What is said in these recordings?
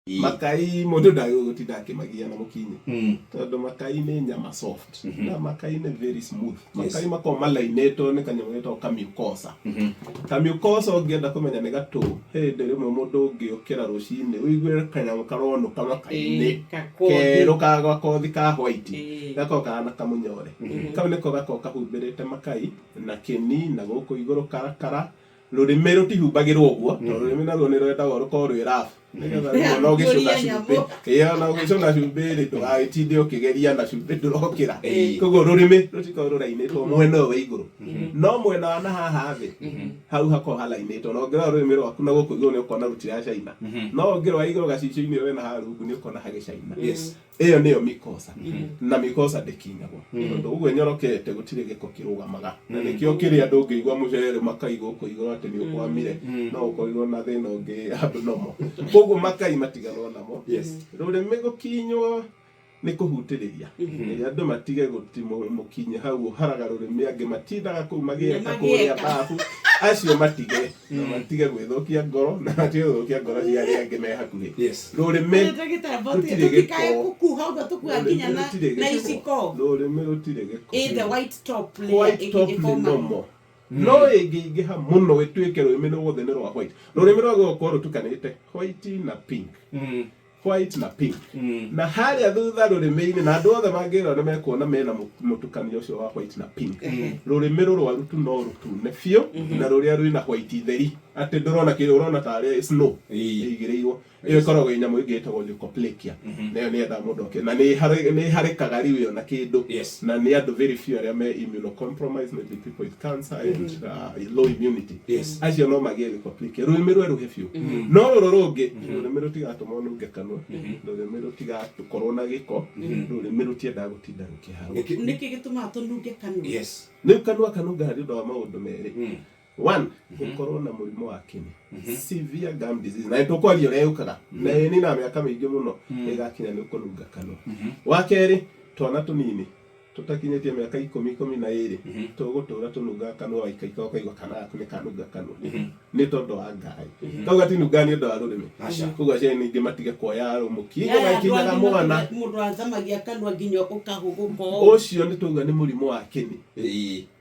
makai mundu ndagutinda akimagia na mukinyi tondu makai ni nyama soft na makai ni very smooth. Makai mako malainetwo ni kanyamu getwo kamyukosa. Kamyukosa ungienda kumenya ni gatu hindi rimwe mundu ungiukira rucini uigue kanyamu karono kama kaini keru kagwa kothi ka white gako kana kamunyore kau niko gako kahumbirite makai na kini na guku iguru karakara rurimi rutihumbagirwo uguo rurimi naruo ni rwetagwo rukorwo rwi rafu nigetha no gicuna cumbi na gicuna cumbi ri ndugagitinde ukigeria na cumbi ndurokira koguo rurimi rutikorwo rurainitwo mwena wa iguru no mwena wa haha thi hau hako halainitwo no ngira rurimi rwaku na guku iguru ni ukona rutiracaina no ngira iguru gacicio-ini wena haha rungu ni ukona hagicaina. Iyo niyo mikosa na mikosa ndikinyagwo tondu uguo nyorokete gutire giko kirugamaga na nikio kiri andu ngigwa mucere makaigo kuigwa ati ni ukwamire no ukoigwa na thina ungi abnormal koguo makai matiganwo namo rurimi gukinywo ni kuhutiriria andu matige gutimo mukinye hau haraga rurimi angi matindaga kuu magieka kuria bafu acio matige matige gwithukia ngoro na matige gwithukia ngoro cia aria angi me hakuhi rurimi na isiko rurimi rutire giko the white top nomo no ingiha muno wituike rurimi ruothe ni rwa white rurimi rwa gukorwo rutukanite white na pink white na pink na haria thutha rurimi-ini na andu othe mangirwo ni mekuona mena mutukanio ucio wa white na pink rurimi rurwaru tu no rutune biu na ruria rwina white theri ati ndurona kiri urona tari snow igireirwo iyo ikoragwo inyamu ingitagwo leukoplakia nayo ni enda mundu oke na ni harikaga riu na kindu na ni andu very few aria me immunocompromised, maybe people with cancer and low immunity acio no magie leukoplakia rurimi rweruhe biu no ruru rungi rurimi rutigatuma nunge kanua rurimi rutigakorwo na giko rurimi rutiendaga gutinda rukiharwo niki gituma tununge kanua ni kanua kanunga hari ndo wa maundu meri. One, gukorwo na murimu wa kini severe gum disease na tukwario reukaga na ni na miaka mingi muno igakinya ni kununga kanua. Wa keri twana tunini tutakinyetie miaka 10-12 tugutura tununga kanua waikaika ukaigwa kana yaku ni kanunga kanua ni tondu wa ngai kauga ti nunga ni ndo wa rurimi kuga cia ningi matige kuoya mukingo gaikinyaga mwana mundu azamagia kanua nginya ukahuguko ucio ni tuga ni murimu wa kini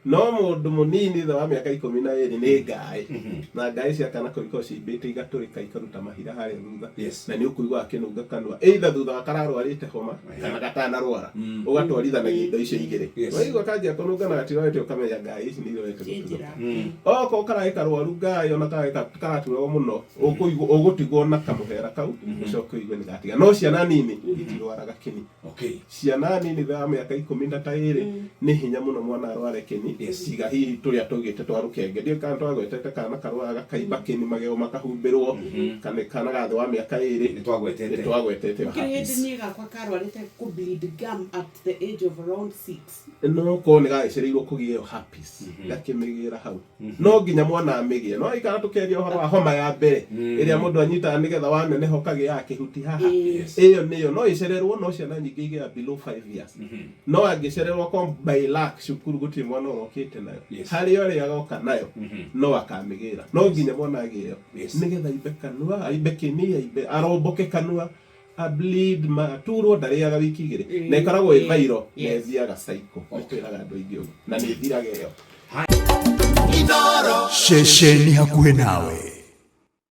no mundu munini tha wa miaka 12 ni ngai na ngai cia kana kuriko cibite igaturika ikaruta mahira haria thutha na ni ukuigwa akinunga kanua either thutha wa kararwarite homa kana gatana rwara ugatwarithanagia indo icio igiri waigwa kanjia kununga na gatirorete ukamenya ngai ici ni irorete guturuka oko karaika rwaru ngai ona karaturwo muno ugutigwo na kamuhera kau ucoke igwe ni gatiga no ciana nini itirwaraga kini ciana nini tha wa miaka 12 ni hinya muno mwana arware kini tiga hihi turia tugite twarukenge ndio kana twagwetete kana karwaga kaimba kini mageo makahumbirwo kana gathe wa miaka 2 twagwetete kindi ni gakwa karwarite ku bleed gum at the age of around 6 no ko ni gacereirwo kugia herpes gakimigira hau no nginya mwana amigie no ikara tukeria uhoro wa homa ya mbere iria mundu anyita nigetha wanene hokagia yake huti haha iyo niyo no icererwo no ciana nyingi igia below 5 years no angicererwo kwa by luck shukuru guti mwana okite nayo hari ore yagoka nayo no akamigira no nginya mwana agio nigetha ibe kanua ibe kini ibe aromboke kanua a bleed maturo ndariaga wiki igiri na ikoragwo viral na thiaga cycle kwiraga andu ingi na ni thiraga iyo Shesheni hakuhe nawe.